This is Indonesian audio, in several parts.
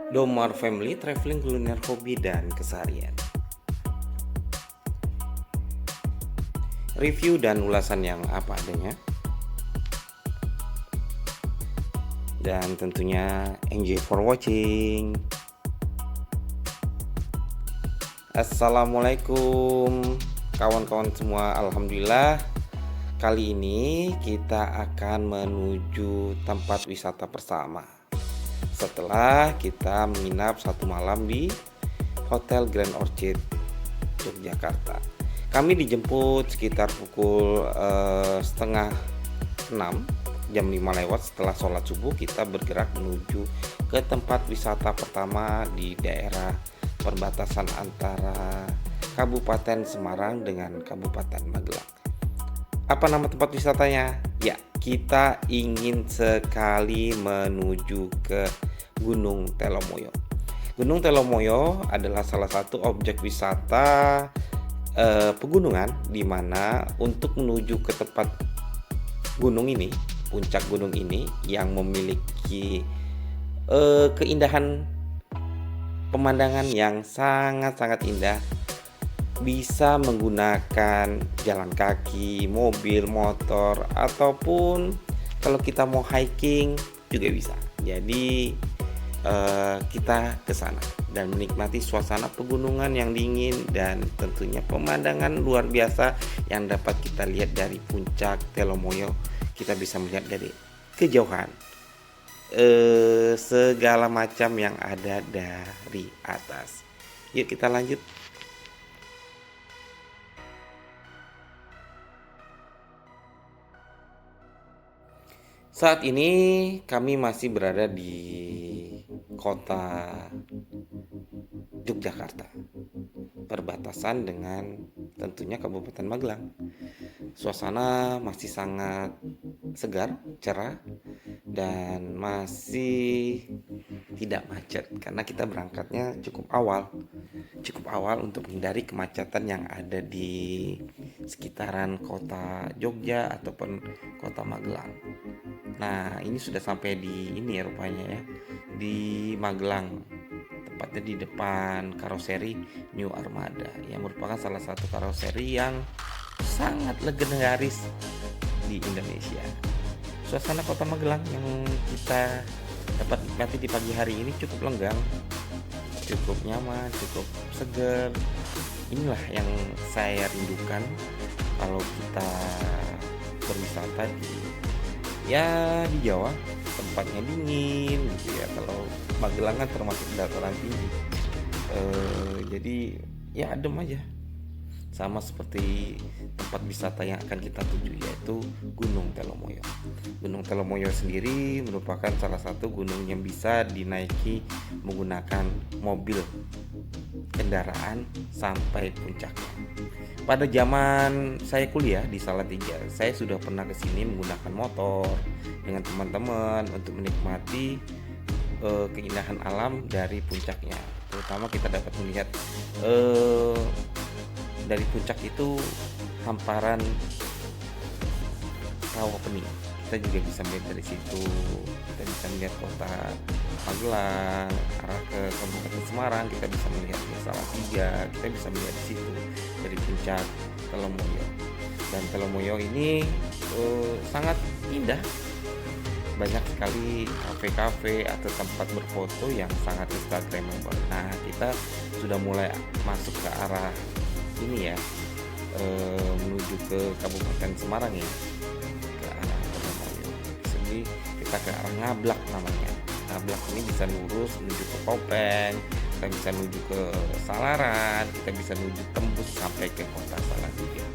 Domar Family Traveling Kuliner Hobi dan Keseharian. Review dan ulasan yang apa adanya. Dan tentunya enjoy for watching. Assalamualaikum kawan-kawan semua. Alhamdulillah, kali ini kita akan menuju tempat wisata bersama setelah kita menginap satu malam di Hotel Grand Orchid Yogyakarta. Kami dijemput sekitar pukul setengah 6, jam 5 lewat. Setelah sholat subuh kita bergerak menuju ke tempat wisata pertama di daerah perbatasan antara Kabupaten Semarang dengan Kabupaten Magelang. Apa nama tempat wisatanya? Ya, kita ingin sekali menuju ke Gunung Telomoyo. Gunung Telomoyo adalah salah satu objek wisata pegunungan di mana untuk menuju ke tempat gunung ini, puncak gunung ini yang memiliki keindahan pemandangan yang sangat-sangat indah, bisa menggunakan jalan kaki, mobil, motor, ataupun kalau kita mau hiking juga bisa. Jadi kita ke sana dan menikmati suasana pegunungan yang dingin dan tentunya pemandangan luar biasa yang dapat kita lihat dari puncak Telomoyo. Kita bisa melihat dari kejauhan segala macam yang ada dari atas. Yuk kita lanjut. Saat ini kami masih berada di kota Yogyakarta, perbatasan dengan tentunya Kabupaten Magelang. Suasana masih sangat segar, cerah, dan masih tidak macet karena kita berangkatnya cukup awal untuk menghindari kemacetan yang ada di sekitaran kota Jogja ataupun kota Magelang. Nah, ini sudah sampai di ini ya rupanya ya, di Magelang, tepatnya di depan karoseri New Armada yang merupakan salah satu karoseri yang sangat legendaris di Indonesia. Suasana kota Magelang yang kita dapat nikmati di pagi hari ini cukup lenggang, cukup nyaman, cukup segar. Inilah yang saya rindukan kalau kita berwisata di Jawa, tempatnya dingin gitu ya. Kalau Magelang kan termasuk dataran tinggi, jadi ya adem aja, sama seperti tempat wisata yang akan kita tuju, yaitu Gunung Telomoyo. Gunung Telomoyo sendiri merupakan salah satu gunung yang bisa dinaiki menggunakan mobil kendaraan sampai puncaknya. Pada zaman saya kuliah di Salatiga, saya sudah pernah ke sini menggunakan motor dengan teman-teman untuk menikmati keindahan alam dari puncaknya. Terutama kita dapat melihat dari puncak itu hamparan rawa pening. Kita juga bisa melihat dari situ. Kita bisa melihat kota Magelang, arah ke Kabupaten Semarang. Kita bisa melihat di Salatiga. Kita bisa melihat di situ dari puncak Telomoyo. Dan Telomoyo ini sangat indah. Banyak sekali kafe-kafe atau tempat berfoto yang sangat instagramable. Nah, kita sudah mulai masuk ke arah ini ya, menuju ke Kabupaten Semarang ya, ke arah Telomoyo. Jadi kita ke arah Ngablak namanya. Ngablak ini bisa lurus menuju ke Kopeng, kita bisa menuju ke Salaran, kita bisa menuju tembus sampai ke kota Salatiga.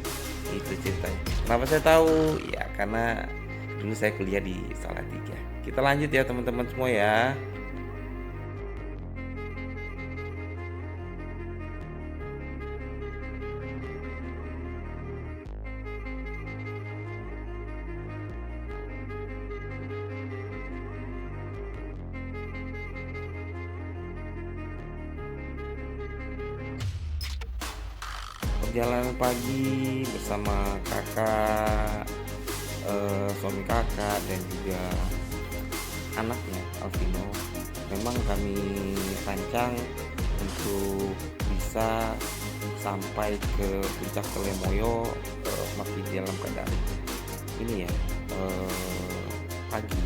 Itu ceritanya. Kenapa saya tahu? Ya karena dulu saya kuliah di Salatiga. Kita lanjut ya teman-teman semua ya. Perjalanan pagi bersama kakak, suami kakak dan juga anaknya Alvino memang kami rancang untuk bisa sampai ke puncak Telemoyo masih dalam keadaan ini ya, pagi.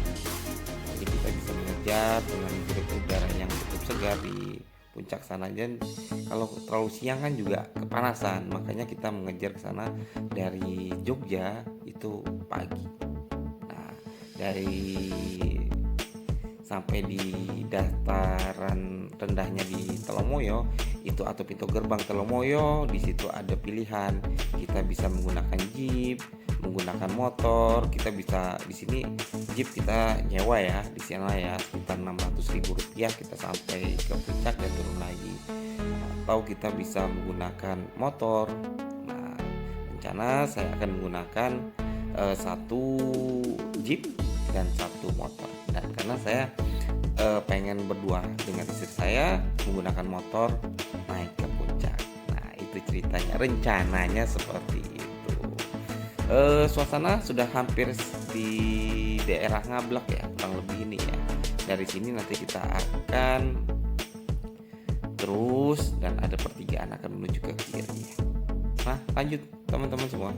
Jadi kita bisa mengejar dengan grup udara yang cukup segar di puncak sana. Dan kalau terlalu siang kan juga kepanasan, makanya kita mengejar ke sana dari Jogja itu pagi. Nah, dari sampai di dataran rendahnya di Telomoyo itu atau pintu gerbang Telomoyo, di situ ada pilihan, kita bisa menggunakan jeep, menggunakan motor. Kita bisa di sini jeep kita nyewa ya di sana ya, sekitar 600.000 rupiah kita sampai ke puncak dan turun lagi, atau kita bisa menggunakan motor. Nah, rencana saya akan menggunakan satu jeep dan satu motor. Dan karena saya pengen berdua dengan istri saya menggunakan motor naik ke puncak. Nah, itu ceritanya, rencananya seperti itu. Suasana sudah hampir di daerah Ngablak ya, kurang lebih ini ya. Dari sini nanti kita akan terus dan ada pertigaan akan menuju ke kiri. Nah, lanjut teman-teman semua.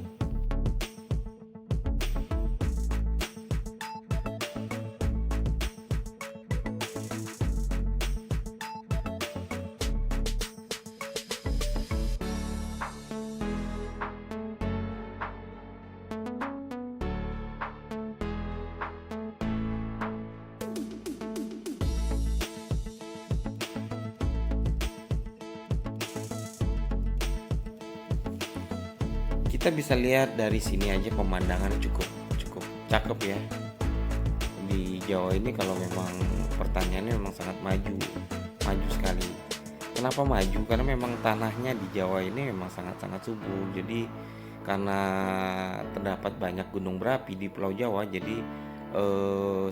Kita bisa lihat dari sini aja pemandangan cukup cukup cakep ya. Di Jawa ini kalau memang pertaniannya memang sangat maju sekali. Kenapa maju? Karena memang tanahnya di Jawa ini memang sangat-sangat subur. Jadi karena terdapat banyak gunung berapi di Pulau Jawa, jadi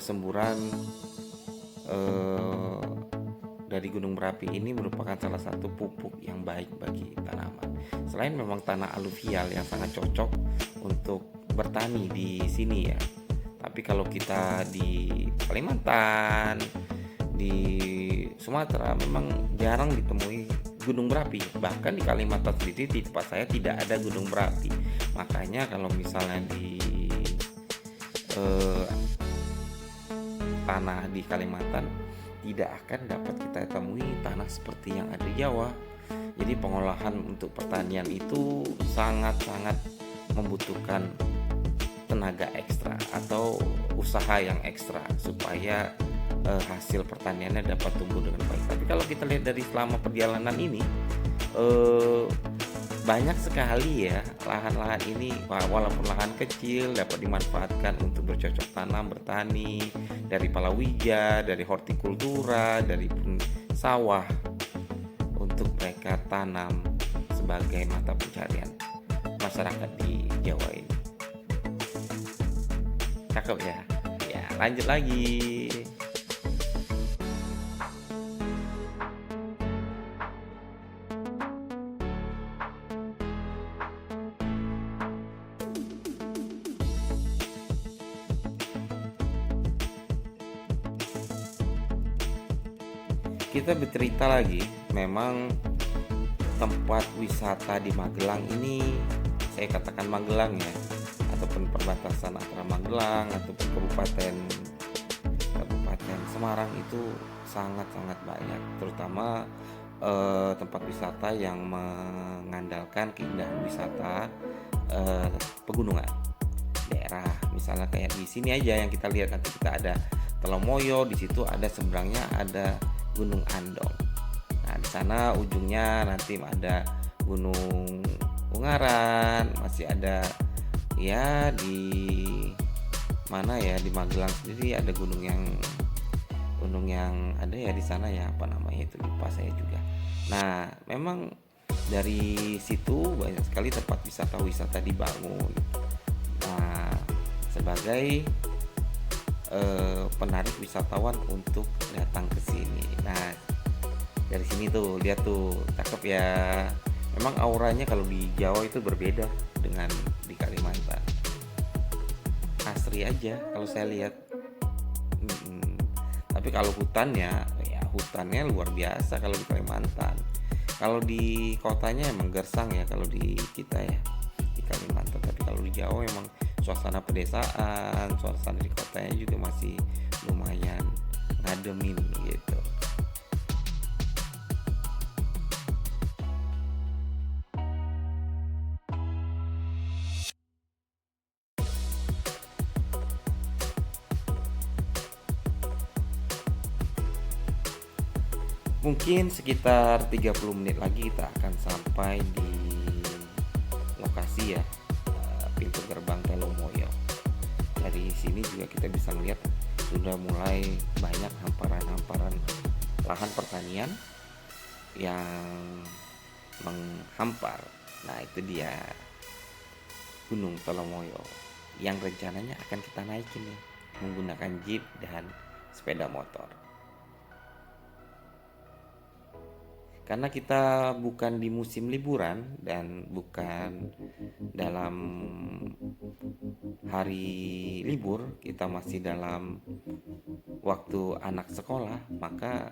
semburan dari gunung berapi ini merupakan salah satu pupuk yang baik bagi tanaman. Selain memang tanah aluvial yang sangat cocok untuk bertani di sini ya. Tapi kalau kita di Kalimantan, di Sumatera memang jarang ditemui gunung berapi. Bahkan di Kalimantan sendiri di tempat saya tidak ada gunung berapi. Makanya kalau misalnya di tanah di Kalimantan tidak akan dapat kita temui tanah seperti yang ada di Jawa. Jadi pengolahan untuk pertanian itu sangat-sangat membutuhkan tenaga ekstra atau usaha yang ekstra supaya hasil pertaniannya dapat tumbuh dengan baik. Tapi kalau kita lihat dari selama perjalanan ini banyak sekali ya lahan-lahan ini, walaupun lahan kecil dapat dimanfaatkan untuk bercocok tanam, bertani, dari palawija, dari hortikultura, dari sawah untuk mereka tanam sebagai mata pencarian masyarakat di Jawa ini. Cakep ya? Ya, lanjut lagi. Kita bercerita lagi, memang tempat wisata di Magelang ini, saya katakan Magelang ya, ataupun perbatasan antara Magelang ataupun Kabupaten Semarang itu sangat-sangat banyak, terutama tempat wisata yang mengandalkan keindahan wisata pegunungan daerah. Misalnya kayak di sini aja yang kita lihat, nanti kita ada Telomoyo, di situ ada seberangnya ada Gunung Andong. Nah, di sana ujungnya nanti ada Gunung Ungaran, masih ada ya di mana ya, di Magelang sendiri ada gunung yang ada ya di sana ya, apa namanya itu lupa saya juga. Nah, memang dari situ banyak sekali tempat wisata dibangun. Nah, sebagai penarik wisatawan untuk datang ke sini. Nah, dari sini tuh lihat tuh cakep ya. Memang auranya kalau di Jawa itu berbeda dengan di Kalimantan. Asri aja kalau saya lihat. Tapi kalau hutannya ya hutannya luar biasa kalau di Kalimantan. Kalau di kotanya emang gersang ya kalau di kita ya, di Kalimantan. Tapi kalau di Jawa emang suasana pedesaan, suasana di kotanya juga masih lumayan ngademin gitu. Mungkin sekitar 30 menit lagi kita akan sampai di lokasi ya, pintu gerbang Telomoyo. Dari sini juga kita bisa melihat sudah mulai banyak hamparan-hamparan lahan pertanian yang menghampar. Nah, itu dia Gunung Telomoyo yang rencananya akan kita naikin nih menggunakan jeep dan sepeda motor. Karena kita bukan di musim liburan dan bukan dalam hari libur, kita masih dalam waktu anak sekolah, maka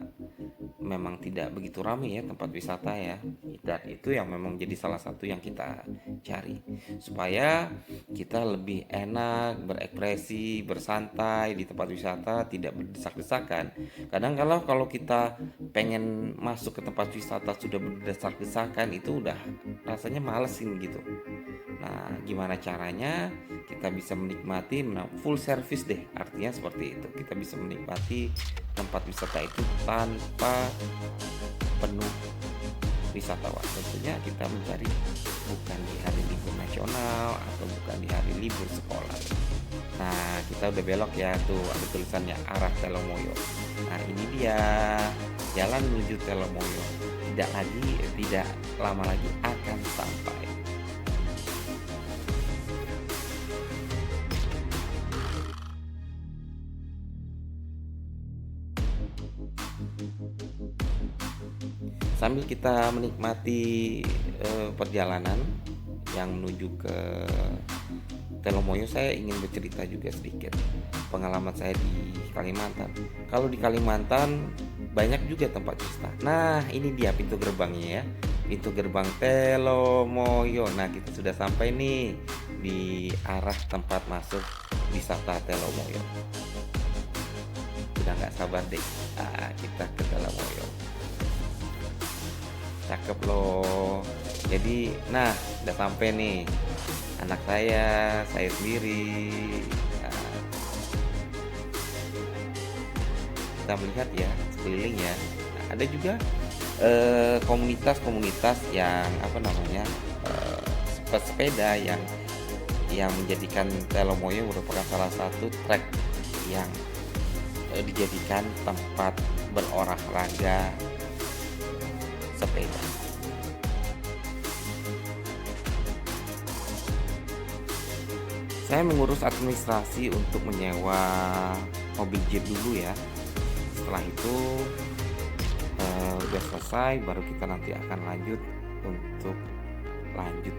memang tidak begitu ramai ya tempat wisata ya. Dan itu yang memang jadi salah satu yang kita cari supaya kita lebih enak berekspresi, bersantai di tempat wisata, tidak berdesak-desakan. Kadang kalau kita pengen masuk ke tempat wisata sudah berdesak-desakan, itu udah rasanya malesin gitu. Nah, gimana caranya kita bisa menikmati full service deh, artinya seperti itu. Kita bisa menikmati tempat wisata itu tanpa penuh wisatawan. Tentunya kita mencari bukan di hari libur nasional atau bukan di hari libur sekolah. Nah, kita udah belok ya, tuh ada tulisannya arah Telomoyo. Nah, ini dia jalan menuju Telomoyo. Tidak lama lagi akan sampai. Sambil kita menikmati perjalanan yang menuju ke Telomoyo, saya ingin bercerita juga sedikit pengalaman saya di Kalimantan. Kalau di Kalimantan banyak juga tempat wisata. Nah, ini dia pintu gerbangnya ya. Pintu gerbang Telomoyo. Nah, kita sudah sampai nih di arah tempat masuk wisata Telomoyo. Sudah nggak sabar deh. Kita ke Telomoyo. Cakep loh. Jadi, nah, udah sampai nih. Anak saya sendiri. Nah, kita melihat ya sekeliling ya. Nah, ada juga komunitas-komunitas yang apa namanya pesepeda yang menjadikan Telomoyo merupakan salah satu trek yang dijadikan tempat berolahraga sepeda. Saya mengurus administrasi untuk menyewa mobil jeep dulu ya. Setelah itu udah selesai, baru kita nanti akan lanjut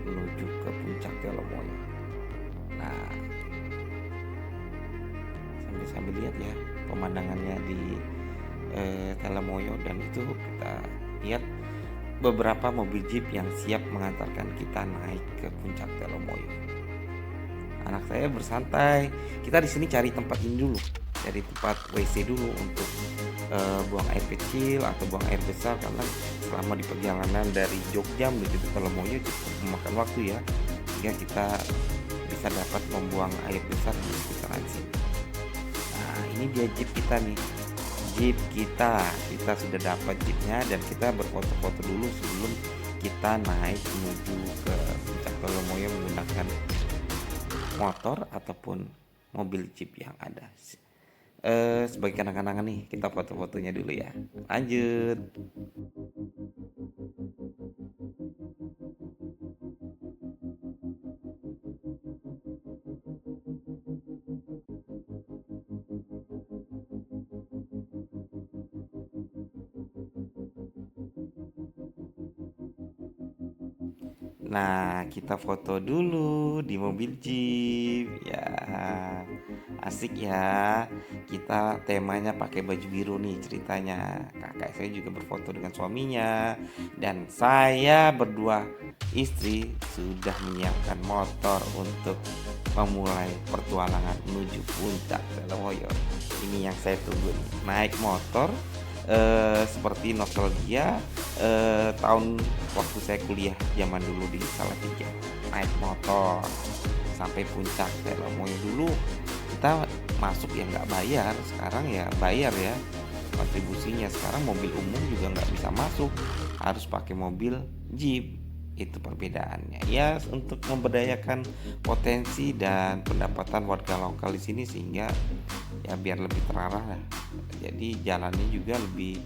menuju ke puncak Telomoyo. Nah, sambil lihat ya pemandangannya di Telomoyo, dan itu kita lihat beberapa mobil jeep yang siap mengantarkan kita naik ke puncak Telomoyo. Anak saya bersantai. Kita di sini cari tempat ini dulu, cari tempat WC dulu untuk buang air kecil atau buang air besar, karena selama di perjalanan dari Jogja menuju ke Telomoyo cukup memakan waktu ya, sehingga kita bisa dapat membuang air besar di sekitaran sini. Nah, ini dia jeep kita nih. Jeep kita sudah dapat jeepnya, dan kita berfoto-foto dulu sebelum kita naik menuju ke puncak Telomoyo menggunakan motor ataupun mobil jeep yang ada. Sebagai kenang-kenangan nih, kita foto-fotonya dulu ya. Lanjut. Nah, kita foto dulu di mobil jeep ya. Asik ya. Kita temanya pakai baju biru nih ceritanya. Kakak saya juga berfoto dengan suaminya dan saya berdua istri sudah menyiapkan motor untuk memulai pertualangan menuju puncak Telemoyo. Ini yang saya tunggu nih. Naik motor seperti nostalgia tahun waktu saya kuliah zaman dulu di Salatiga. Naik motor sampai puncak Telemoyo dulu kita masuk ya nggak bayar, sekarang ya bayar ya kontribusinya. Sekarang mobil umum juga nggak bisa masuk, harus pakai mobil Jeep. Itu perbedaannya ya, untuk memberdayakan potensi dan pendapatan warga lokal di sini sehingga ya biar lebih terarah lah. Jadi jalannya juga lebih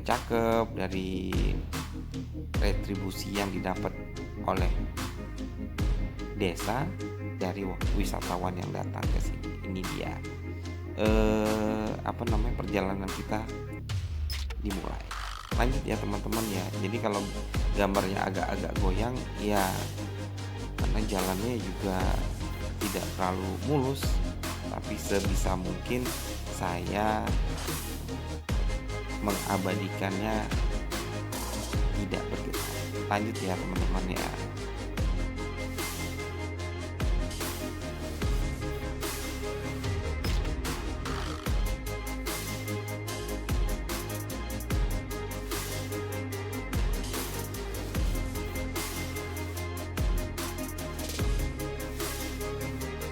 cakep dari retribusi yang didapat oleh desa dari wisatawan yang datang ke sini. Ini dia perjalanan kita dimulai. Lanjut ya teman-teman ya. Jadi kalau gambarnya agak-agak goyang ya karena jalannya juga tidak terlalu mulus, tapi sebisa mungkin saya mengabadikannya tidak bergetar. Lanjut ya teman-teman ya.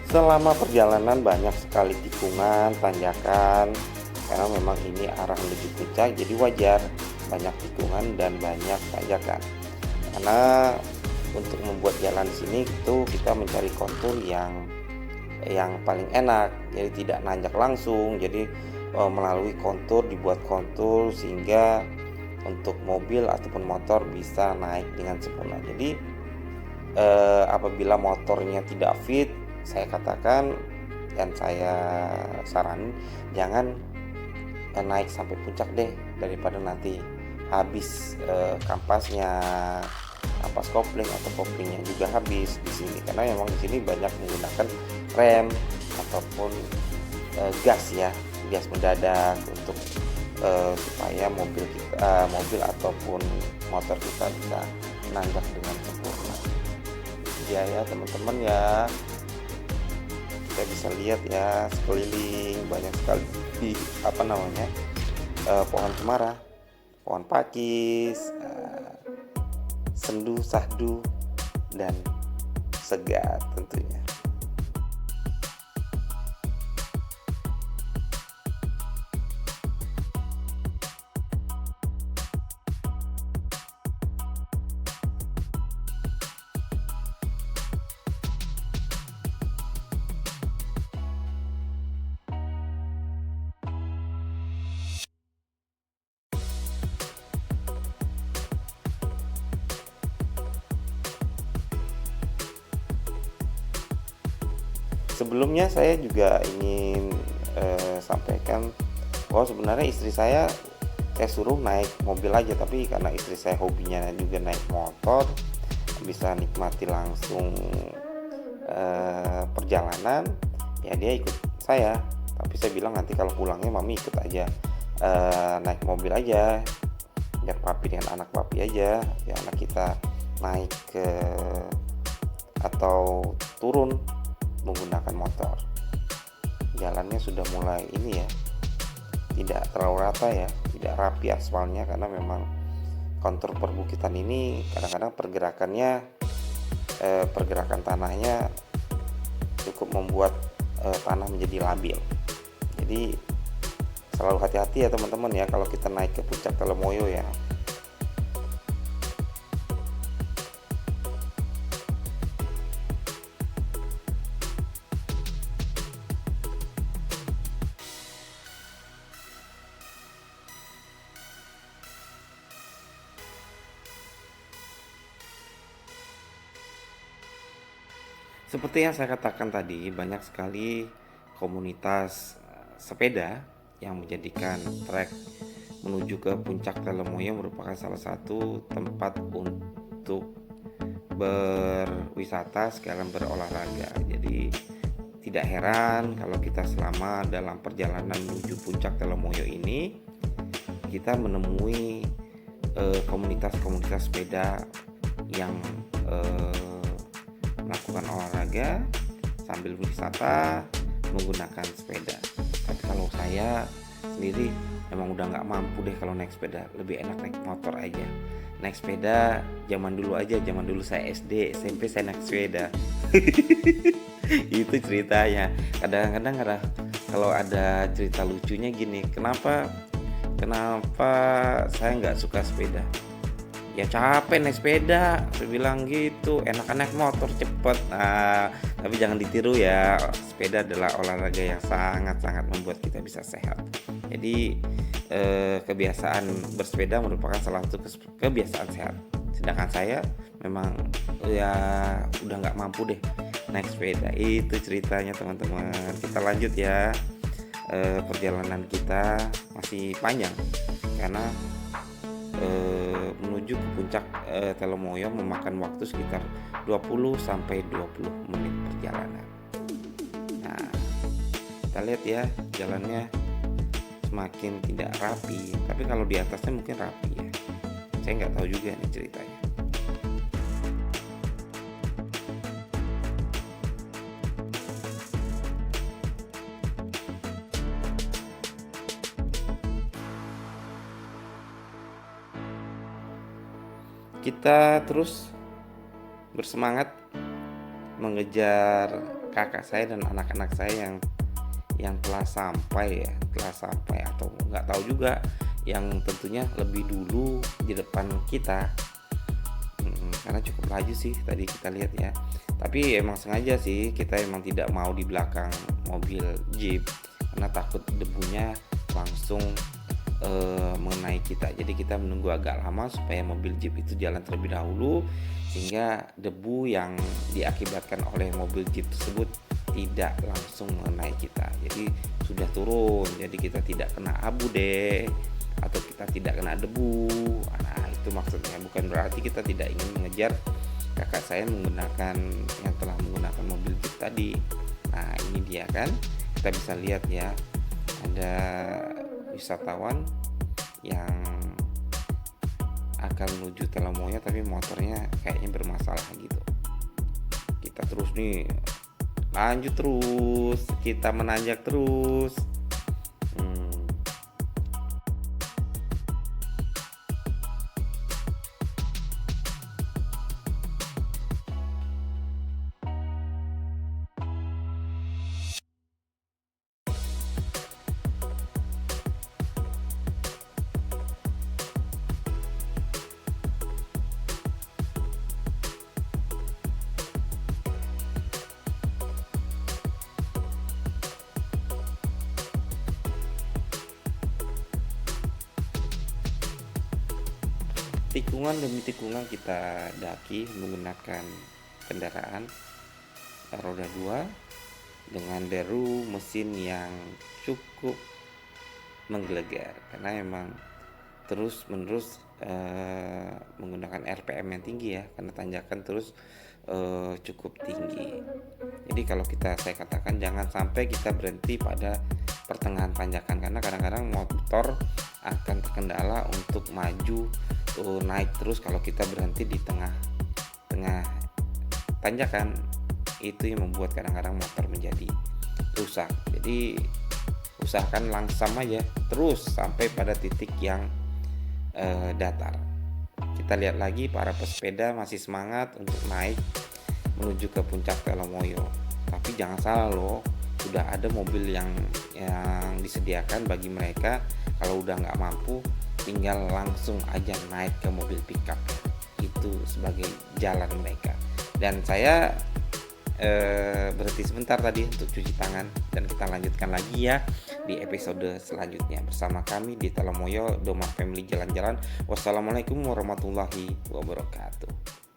Selama perjalanan banyak sekali tikungan, tanjakan, karena memang ini arah menuju puncak, jadi wajar banyak tikungan dan banyak tanjakan. Karena untuk membuat jalan di sini itu kita mencari kontur yang paling enak, jadi tidak nanjak langsung. Jadi melalui kontur, dibuat kontur sehingga untuk mobil ataupun motor bisa naik dengan sempurna. Jadi apabila motornya tidak fit, saya katakan dan saya saranin jangan naik sampai puncak deh, daripada nanti habis kampasnya, kampas kopling atau koplingnya juga habis di sini, karena memang di sini banyak menggunakan rem ataupun gas ya, gas mendadak untuk supaya mobil ataupun motor kita bisa nanjak dengan sempurna. Ya teman-teman ya, kita bisa lihat ya sekeliling banyak sekali pohon cemara, pohon pakis, sendu, sahdu, dan segar tentunya. Sebelumnya saya juga ingin sampaikan bahwa sebenarnya istri saya suruh naik mobil aja, tapi karena istri saya hobinya juga naik motor, bisa nikmati langsung perjalanan, ya dia ikut saya. Tapi saya bilang nanti kalau pulangnya mami ikut aja, naik mobil aja, biar papi dengan anak papi aja, ya anak kita naik ke atau turun menggunakan motor. Jalannya sudah mulai ini ya, tidak terlalu rata ya, tidak rapi aspalnya, karena memang kontur perbukitan ini kadang-kadang pergerakan tanahnya cukup membuat tanah menjadi labil. Jadi selalu hati-hati ya teman-teman ya kalau kita naik ke puncak Telemoyo ya. Seperti yang saya katakan tadi, banyak sekali komunitas sepeda yang menjadikan trek menuju ke puncak Telemoyo merupakan salah satu tempat untuk berwisata sekalian berolahraga. Jadi tidak heran kalau kita selama dalam perjalanan menuju puncak Telomoyo ini kita menemui komunitas-komunitas sepeda yang melakukan olahraga sambil wisata menggunakan sepeda. Tapi kalau saya sendiri emang udah nggak mampu deh kalau naik sepeda, lebih enak naik motor aja. Naik sepeda zaman dulu saya SD SMP saya naik sepeda. Itu ceritanya. Kadang-kadang kalau ada cerita lucunya gini, kenapa saya nggak suka sepeda? Ya capek naik sepeda, saya bilang gitu. Enakan naik motor cepet. Nah, tapi jangan ditiru ya. Sepeda adalah olahraga yang sangat-sangat membuat kita bisa sehat. Jadi kebiasaan bersepeda merupakan salah satu kebiasaan sehat. Sedangkan saya memang ya udah nggak mampu deh naik sepeda. Itu ceritanya teman-teman. Kita lanjut ya. Perjalanan kita masih panjang karena menuju ke puncak Telomoyo memakan waktu sekitar 20 sampai 20 menit perjalanan. Nah, kita lihat ya jalannya semakin tidak rapi, tapi kalau di atasnya mungkin rapi ya. Saya nggak tahu juga nih ceritanya. Kita terus bersemangat mengejar kakak saya dan anak-anak saya yang telah sampai atau nggak tahu juga, yang tentunya lebih dulu di depan kita. Karena cukup laju sih tadi kita lihat ya. Tapi emang sengaja sih kita emang tidak mau di belakang mobil jeep karena takut debunya langsung mengenai kita. Jadi kita menunggu agak lama supaya mobil jeep itu jalan terlebih dahulu sehingga debu yang diakibatkan oleh mobil jeep tersebut tidak langsung mengenai kita. Jadi sudah turun, jadi kita tidak kena abu deh, atau kita tidak kena debu. Nah itu maksudnya, bukan berarti kita tidak ingin mengejar kakak saya yang telah menggunakan mobil jeep tadi. Nah ini dia kan, kita bisa lihat ya, ada wisatawan yang akan menuju Telomoyo tapi motornya kayaknya bermasalah gitu. Kita terus nih, lanjut terus, kita menanjak terus. Tikungan demi tikungan kita daki menggunakan kendaraan roda 2 dengan deru mesin yang cukup menggelegar karena emang terus menerus menggunakan RPM yang tinggi ya, karena tanjakan terus cukup tinggi. Jadi kalau saya katakan jangan sampai kita berhenti pada pertengahan tanjakan, karena kadang-kadang motor akan terkendala untuk maju naik terus kalau kita berhenti di tengah tanjakan. Itu yang membuat kadang-kadang motor menjadi rusak. Jadi usahakan langsam aja terus sampai pada titik yang datar. Kita lihat lagi para pesepeda masih semangat untuk naik menuju ke puncak Telomoyo. Tapi jangan salah loh, sudah ada mobil yang disediakan bagi mereka. Kalau udah nggak mampu, tinggal langsung aja naik ke mobil pickup. Itu sebagai jalan mereka. Dan saya berhenti sebentar tadi untuk cuci tangan, dan kita lanjutkan lagi ya di episode selanjutnya bersama kami di Telomoyo Domar Family Jalan-Jalan. Wassalamualaikum warahmatullahi wabarakatuh.